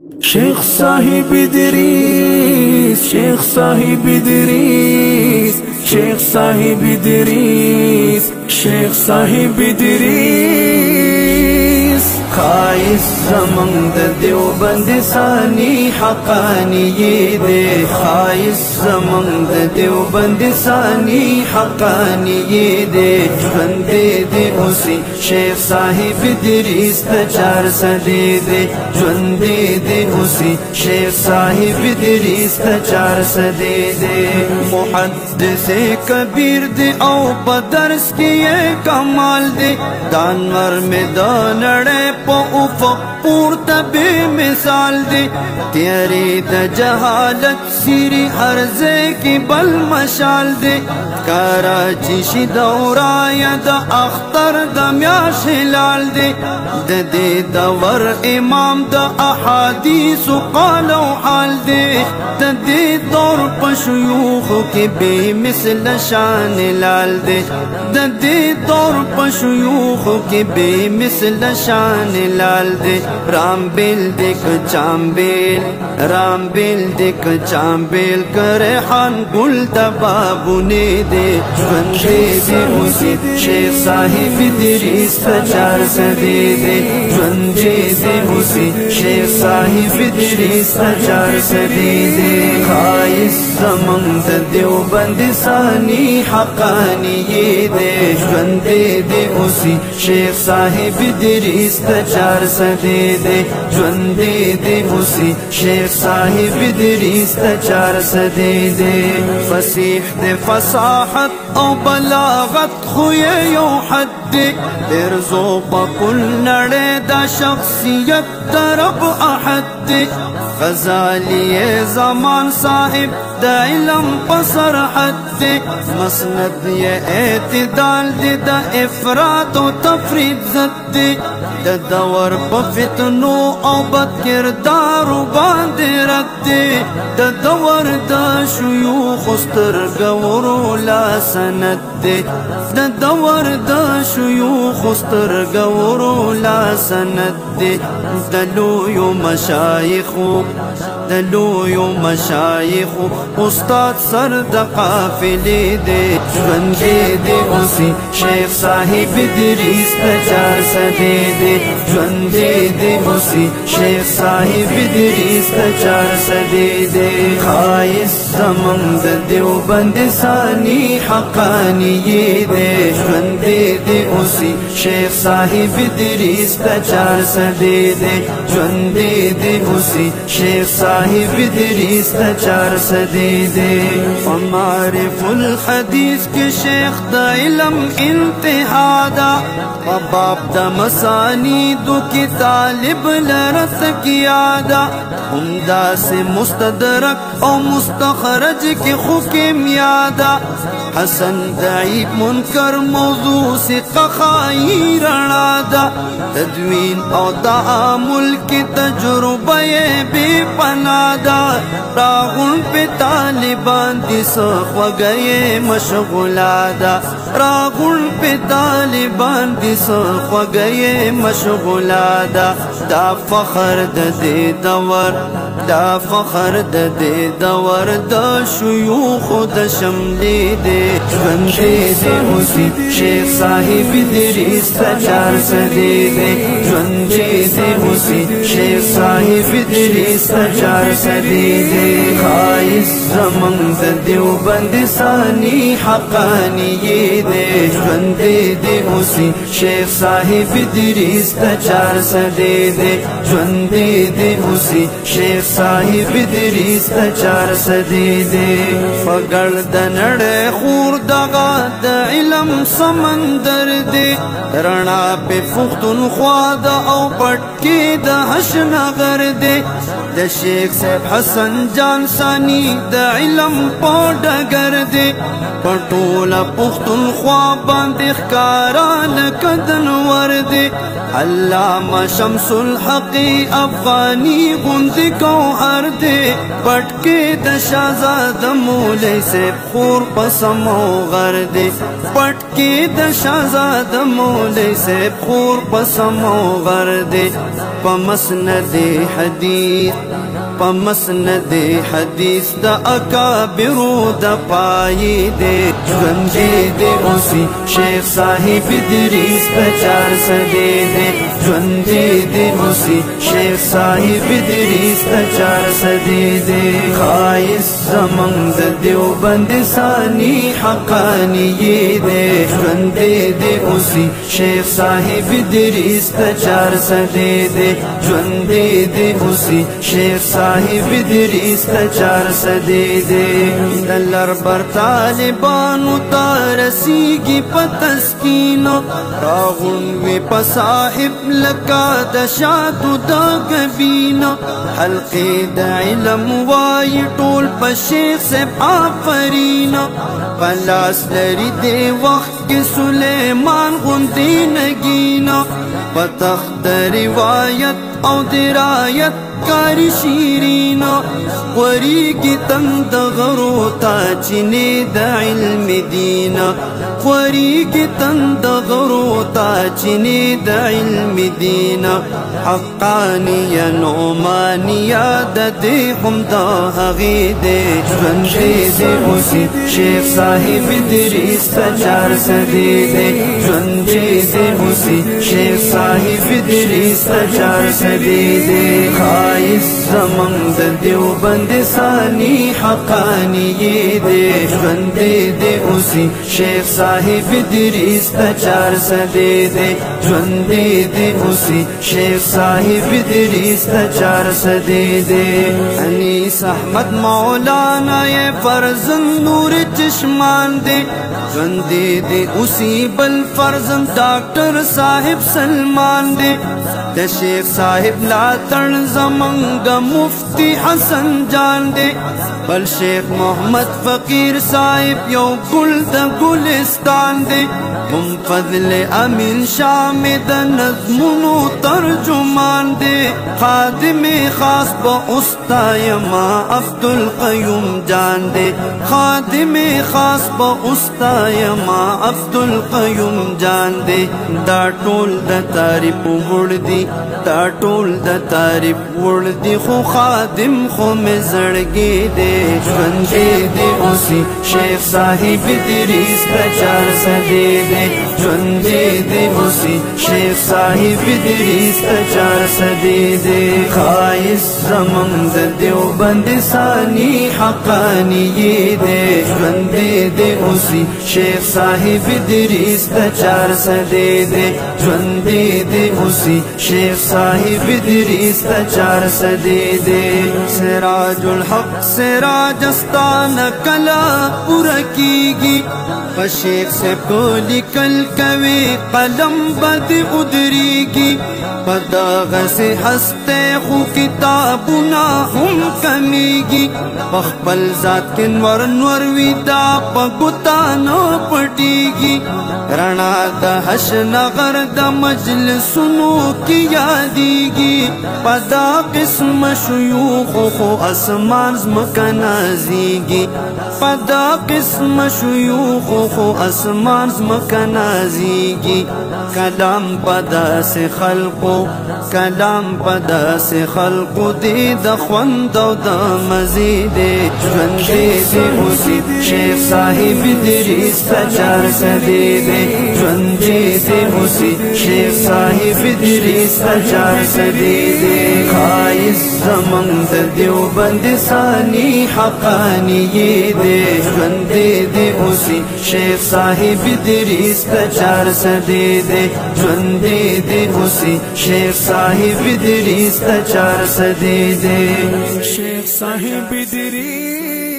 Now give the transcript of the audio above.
شیخ صاحب ادریس، شیخ صاحب ادریس، شیخ صاحب ادریس، شیخ صاحب ادریس خایس زمانگ دیوبند ثانی حقانی دے، خایس زمانگ دیوبند ثانی حقانی دے، بندے دے اسی شیخ صاحب ادریس تچار صدی دے، بندے دے اسی شیخ صاحب ادریس تچار صدی دے، محدث کبیر دے او بدرس کیے کمال دے، دانور میں دانڑے پا افق پورتا بے مثال دے، تیری دا جہالت سیری حرزے کی بل مشال دے، کراچی شی دورا یا دا اختر دا میاش ہلال دے، دا دے دور امام دا احادیث قال و حال دے، دا دے دور پشیوخ کے بے مثل شان لال دے، دا دے دور پشیوخ کے بے مثل شان لال دے، رام بیل دیکھ چامبیل، رام بیل دیکھ چامبیل کرے حان گل دبابونے دے، بندے دے اسی شیخ صاحب ادریس تچار صدی دے، بندے دے اسی شیخ صاحب ادریس تچار صدی دے، خایس زمانگ دیوبند ثانی حقانی دے، بندے دے اسی شیخ صاحب ادریس تچار صدی دے، بندے دے اسی شیخ صاحب ادریس تچار صدی دے، فصیح دے فصاحت او بلاغت خوی یو حد دے، ارزو بکل نڑے دا شخصیت درب احد دے، غزالی زمان صاحب دا علم پسر حد دے، مسند یہ اعتدال دے، دا افراد و تفرید زد دے، دا دور پا فتنو او بد کردارو باندے رد دے، دا دور دا شیوخ استرگورو لا سند دے، دا دور دا شیوخ استرگورو لا سند دے، دلویو مشایخو، دلویو مشایخو استاد سر دا قافلے دے، بندے دے اسی شیخ صاحب ادریس تچار صدی دے، بندے دے اسی شیخ صاحب ادریس تچار صدی دے، خایس زمانگ دیوبند ثانی حقانی دے، بندے دے اسی شیخ صاحب ادریس تچار صدی دے، بندے دے اسی شیخ صاحب ادریس تچار صدی دے، معارف الحدیث کے شیخ دا علم انتہا دا، باب دا مسانیدو کی طالب لرس کیا دا، عمدہ سے مستدرک او مستخرج کی حکم یادا، حسن ضعیف منکر موضوع سے قخائی رنادا، تدوین او تعامل کی تجربہ بے پنادا، راغن پہ طالبان دی سخ وگئے مشغولادا، راغن پہ طالبان دی سخ وگئے مشغولادا، دا فخر دے دور، دا فخر دے دور دا شیوخ دا شملی دے، بندے دے اسی شیخ صاحب ادریس تچار صدی دے، بندے دے اسی شیخ صاحب ادریس تچار صدی دے، خایس زمانگ دیوبند ثانی حقانی دے، بندے دے اسی شیخ صاحب ادریس تچار صدی دے، بندے دے اسی شیخ صاحب ادریس تچار صدی دے، پگڑ دنڑے خور دغا دا علم سمندر دے، رنا پہ فختن خواد او پٹکی دا حشنگر دے، دا شیخ صاحب حسن جان ثانی دا علم پا ڈگر دے، پٹولا پختن خوا باندې ښکارا لکه د انور دی علامه شمس الحق افغانی غوندې ګوهر دی پټکې د شهزاده مولوي صاحب خور په سموغر دی پټکې د شهزاده مولوي صاحب خور په سموغر دی په مسند حدیث د اکابرو د پای دی ژوندې دی اوسي شیخ صاحب ادریس په 400 دی ژوندې دی اوسي شیخ صاحب ادریس په 400 دی خایس زمنګ د دیوبند ثانی حقانی دی ژوندې دی اوسي شیخ صاحب ادریس په 400 دی ژوندې دی اوسي شیخ صاحب ادریس په 400 دی دلر بر طالبانو تارسیږي په تسکین راغون وی په صاحب لکا د شاتو د غبین حلقې د علم وای ټول په شیخ صاحب آفرین پلاس لري دی وخت کې سلیمان غوندې نگینا په تخت روایت او درایت کاری شیرینا خوریگی تند غرو تا چینی دا علم دینا خوریگی تند غرو تا چینی دا علم دینا حقانیا نعمانیا دا دی هم دا حقی دی ژوندې دی اوسي شیخ صاحب ادریس په 400 دی ژوندې دی اوسي شیخ صاحب ادریس په 400 دی خایس زمنګ د دیوبند ثانی حقانی دی ژوندې دی اوسي شیخ صاحب ادریس په 400 دی ژوندې دی اوسي شیخ صاحب ادریس په 400 دی انیس احمد مولانا یہ فرزند نور چشمان دے ژوندې دی اوسي بل فرزند ډاکټر صاحب سلمان دے د شیخ صاحب لا تړ زمنګ مفتی حسن جان دے بل شیخ محمد فقیر صاحب یو ګل د ګلستان دے هم فضل امین شام د نظمونو ترجمان دے خادم خاص په استایما عبدالقیوم جان دے خادم خاص په استایما عبدالقیوم جان دے دا ټول د تعریف وړ دی دا ټول د تعریف وړ دی خو خادم خو مزړګي دی ژوندې دی اوسي شیخ صاحب ادریس په 400 دی ژوندې دی اوسي شیخ صاحب ادریس په 400 دی خایس زمنګ د دیوبند ثانی حقانی دی ژوندې دی اوسي شیخ صاحب ادریس په 400 دی ژوندې دی اوسي شیخ صاحب ادریس په 400 دی سراج الحق سراج استان کلا پورا کیږي په شیخ سے کو لیکل کوي قلم بد ادریږي په دغه سے هسته خو کتابونه هم کمیږي په خپل ذات کې نور نور وی دا په ګوتا نه پټیږي رڼا د حشنغر د مجلسونو کې یادیږي په دا قسم شيوخ خو اسمان زمکه نازیږي په دا قسم شيوخ خو اسمان زمکه نازیږي کلام پدا سے خلقو کلام پدا سے خلقو دی د خوند او د مزید ژوندې دی اوسي شیخ صاحب ادریس په 400 دی ژوندې دی اوسي شیخ صاحب ادریس په 400 دی خایس زمنګ د دیوبند ثانی حقانی دی ژوندې دی اوسي شیخ صاحب ادریس په 400 دی ژوندې دی اوسي شیخ صاحب ادریس په 400 دی شیخ صاحب ادریس